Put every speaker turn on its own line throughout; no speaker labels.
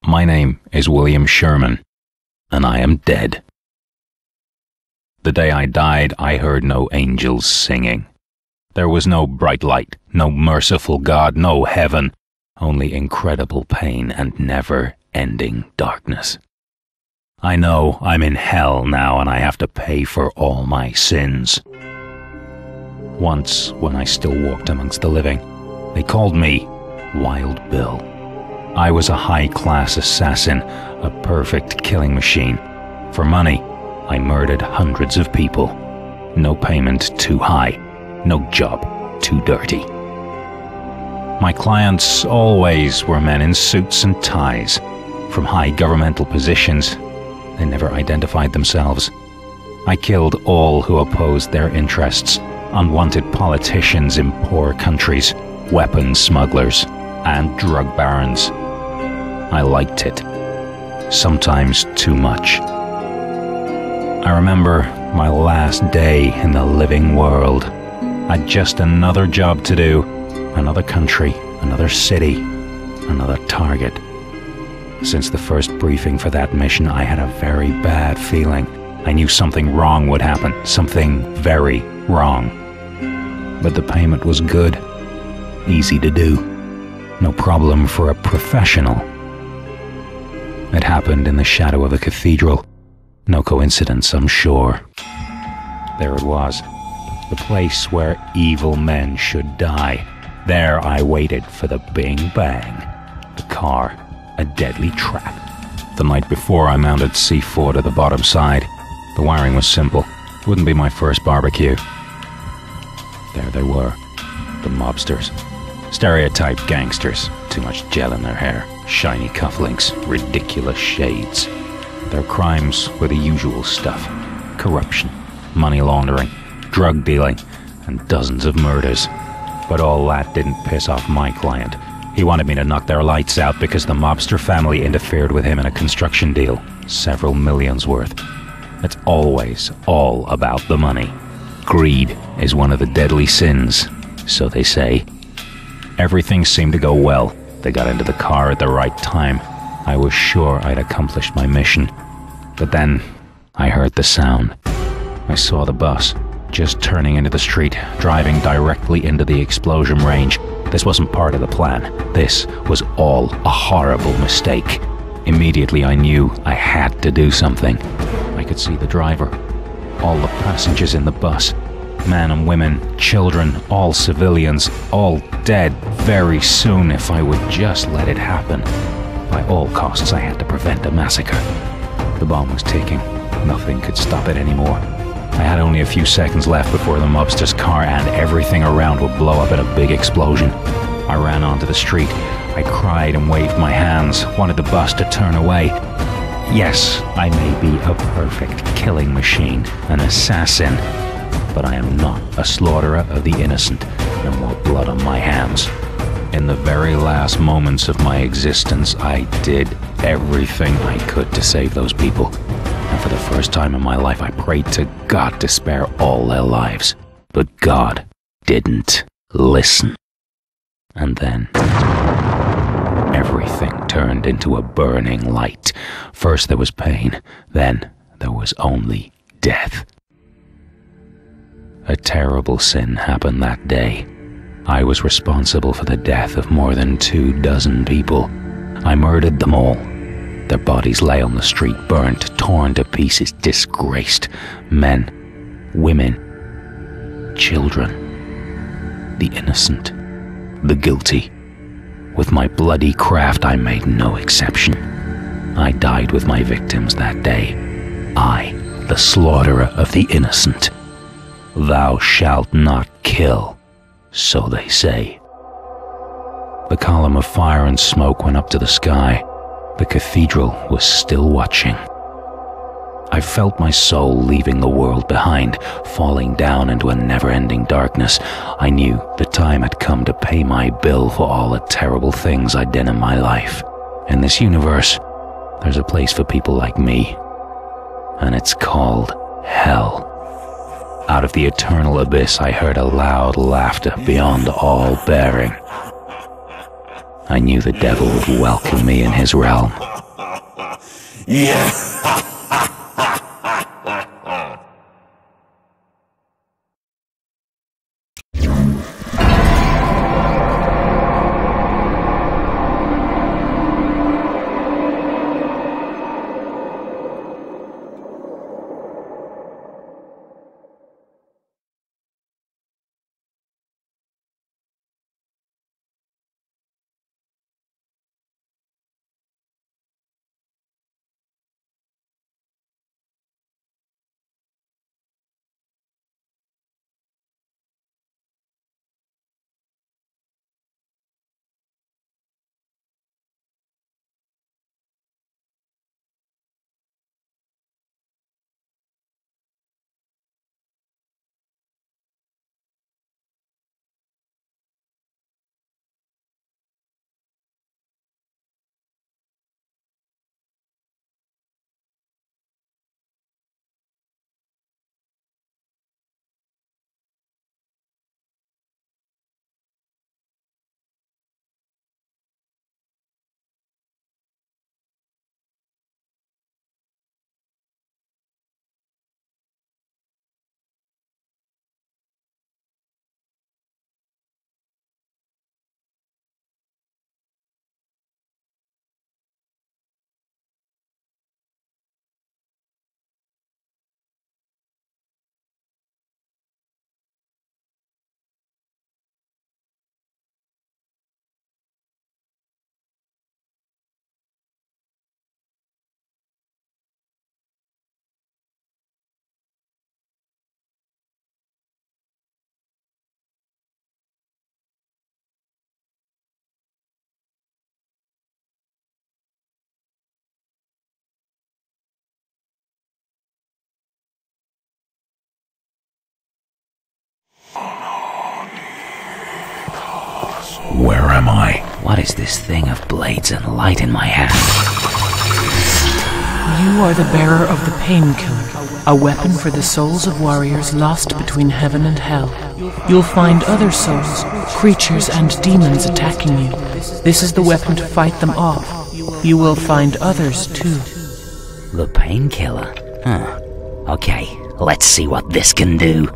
My name is William Sherman, and I am dead. The day I died, I heard no angels singing. There was no bright light, no merciful God, no heaven, only incredible pain and never-ending darkness. I know I'm in hell now, and I have to pay for all my sins. Once, when I still walked amongst the living, they called me Wild Bill. I was a high-class assassin, a perfect killing machine. For money, I murdered hundreds of people. No payment too high, no job too dirty. My clients always were men in suits and ties. From high governmental positions, they never identified themselves. I killed all who opposed their interests, unwanted politicians in poor countries, weapons smugglers, and drug barons. I liked it, sometimes too much. I remember my last day in the living world. I'd just another job to do, another country, another city, another target. Since the first briefing for that mission, I had a very bad feeling. I knew something wrong would happen, something very wrong. But the payment was good, easy to do, no problem for a professional. It happened in the shadow of the cathedral. No coincidence, I'm sure. There it was, the place where evil men should die. There I waited for the bing bang. The car, a deadly trap. The night before, I mounted C4 to the bottom side. The wiring was simple. Wouldn't be my first barbecue. There they were, the mobsters. Stereotype gangsters, too much gel in their hair, shiny cufflinks, ridiculous shades. Their crimes were the usual stuff: corruption, money laundering, drug dealing, and dozens of murders. But all that didn't piss off my client. He wanted me to knock their lights out because the mobster family interfered with him in a construction deal, several millions worth. It's always all about the money. Greed is one of the deadly sins, so they say. Everything seemed to go well. They got into the car at the right time. I was sure I'd accomplished my mission. But then, I heard the sound. I saw the bus, just turning into the street, driving directly into the explosion range. This wasn't part of the plan. This was all a horrible mistake. Immediately I knew I had to do something. I could see the driver, all the passengers in the bus, men and women, children, all civilians, all dead very soon if I would just let it happen. By all costs, I had to prevent a massacre. The bomb was ticking. Nothing could stop it anymore. I had only a few seconds left before the mobster's car and everything around would blow up in a big explosion. I ran onto the street. I cried and waved my hands, wanted the bus to turn away. Yes, I may be a perfect killing machine, an assassin, but I am not a slaughterer of the innocent. No more blood on my hands. In the very last moments of my existence, I did everything I could to save those people. And for the first time in my life, I prayed to God to spare all their lives. But God didn't listen. And then, everything turned into a burning light. First there was pain, then there was only death. A terrible sin happened that day. I was responsible for the death of more than 24 people. I murdered them all. Their bodies lay on the street, burnt, torn to pieces, disgraced. Men, women, children, the innocent, the guilty. With my bloody craft, I made no exception. I died with my victims that day. I, the slaughterer of the innocent. Thou shalt not kill, so they say. The column of fire and smoke went up to the sky. The cathedral was still watching. I felt my soul leaving the world behind, falling down into a never-ending darkness. I knew the time had come to pay my bill for all the terrible things I'd done in my life. In this universe, there's a place for people like me, and it's called hell. Out of the eternal abyss, I heard a loud laughter beyond all bearing. I knew the devil would welcome me in his realm.
Yeah.
Where am I? What is this thing of blades and light in my hand?
You are the bearer of the Painkiller, a weapon for the souls of warriors lost between heaven and hell. You'll find other souls, creatures and demons attacking you. This is the weapon to fight them off. You will find others too.
The Painkiller? Huh. Okay, let's see what this can do.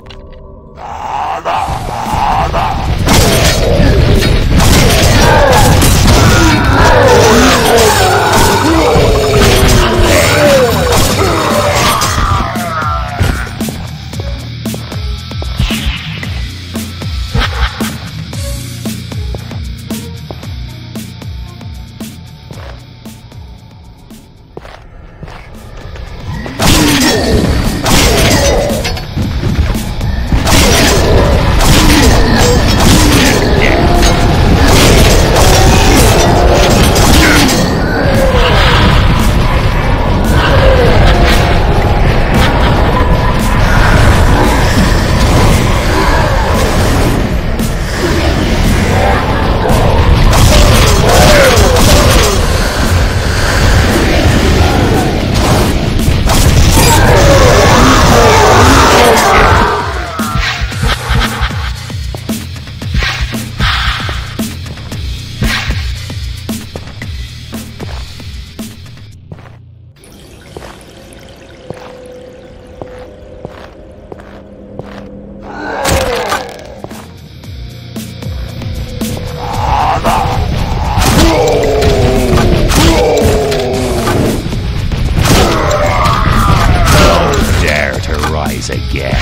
Again.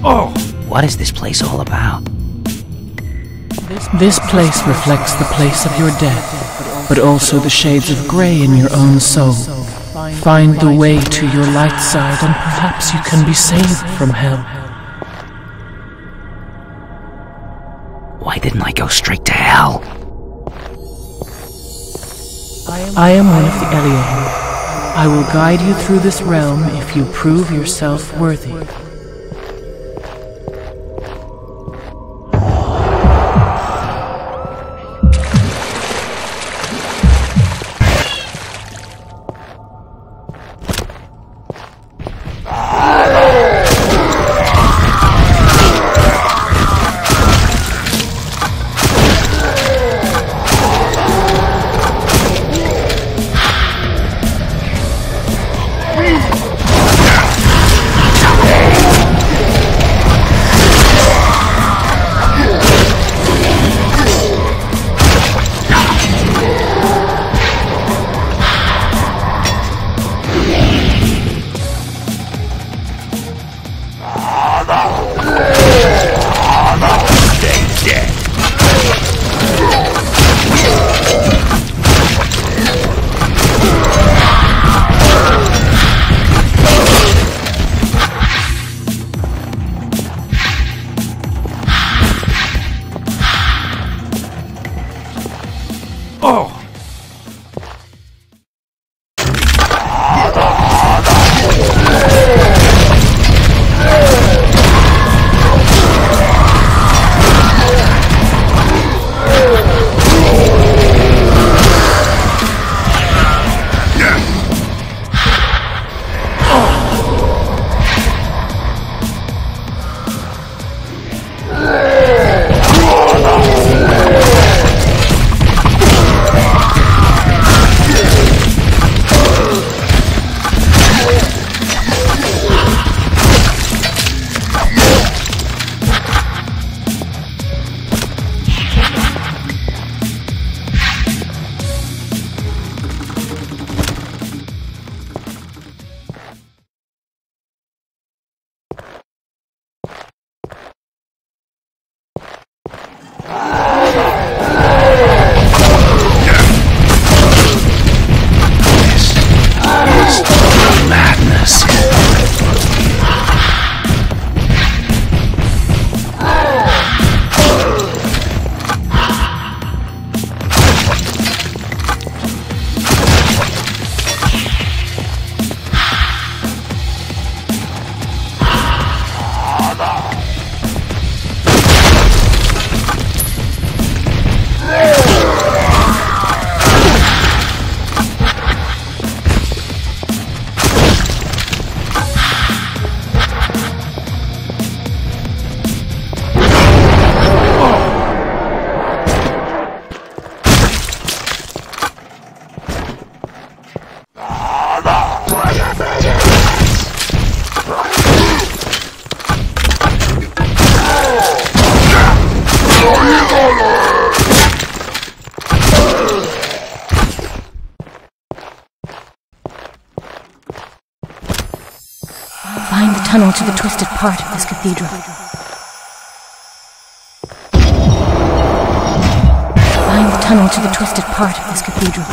Oh! What is this place all about?
This place reflects the place of your death, but also the shades of grey in your own soul. Find the way to your light side, and perhaps you can be saved from hell.
Why didn't I go straight to hell?
I am one of the Elion. I will guide you through this realm if you prove yourself worthy.
Find the tunnel to the twisted part of this cathedral. Find the tunnel to the twisted part of this cathedral.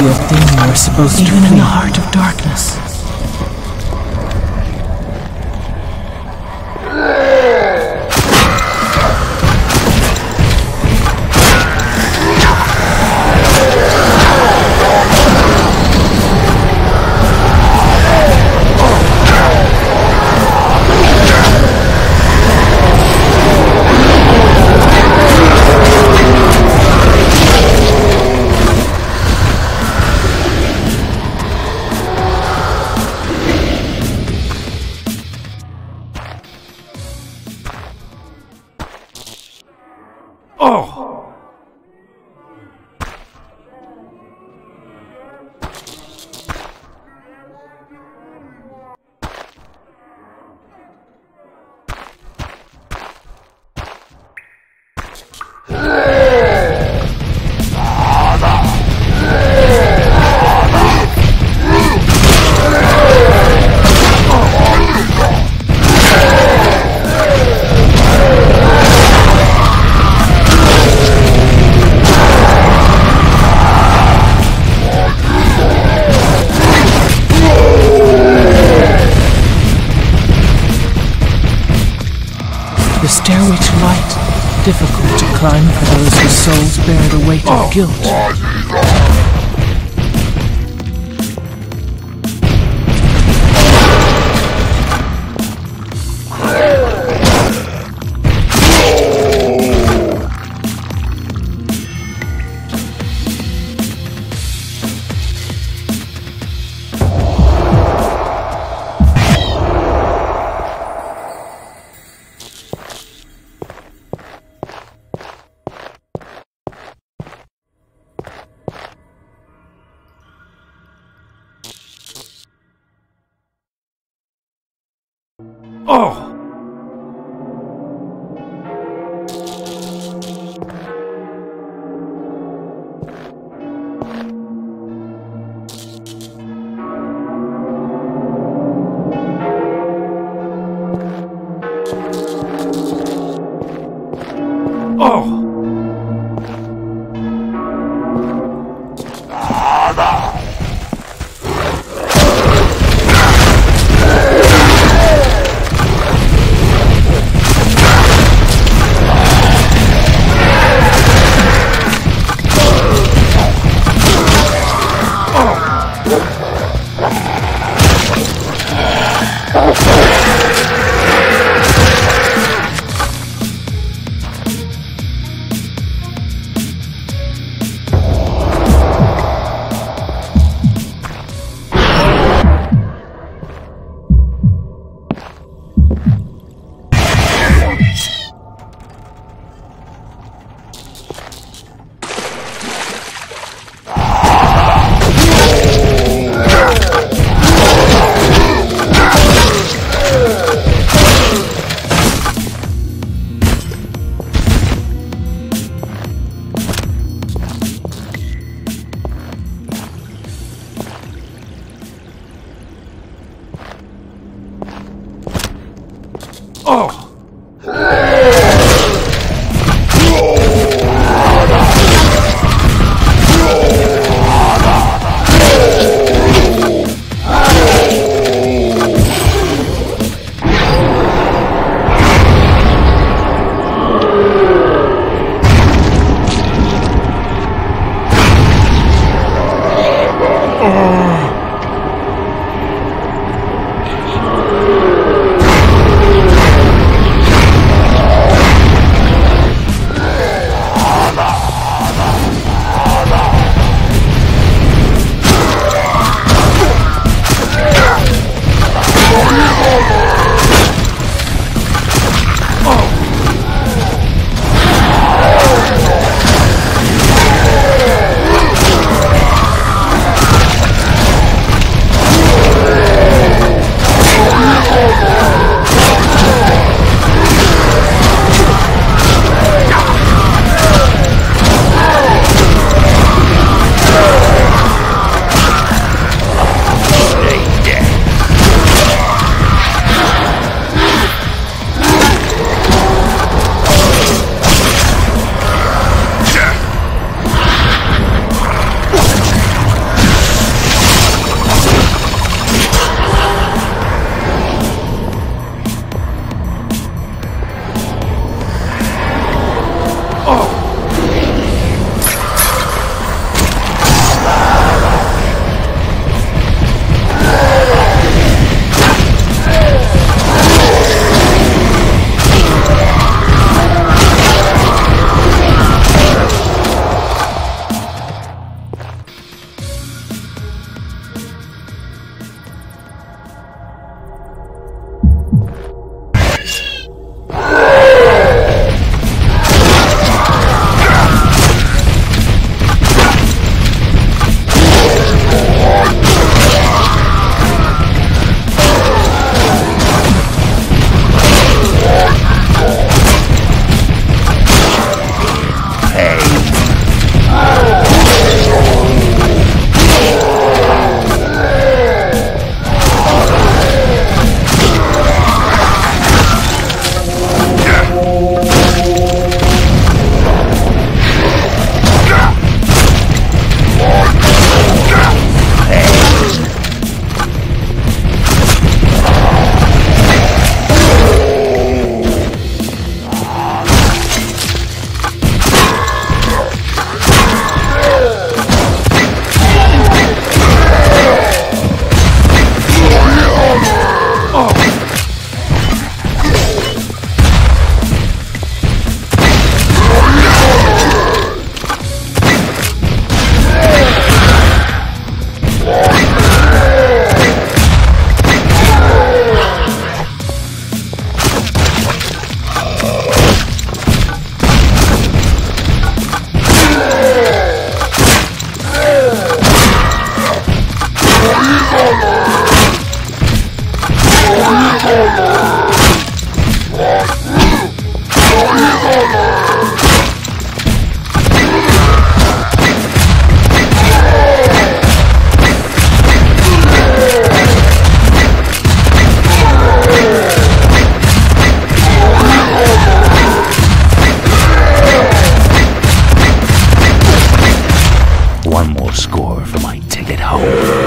Good thing you were supposed to even in the heart of darkness. souls bear the weight of guilt.
Oh! Oh! for my ticket home.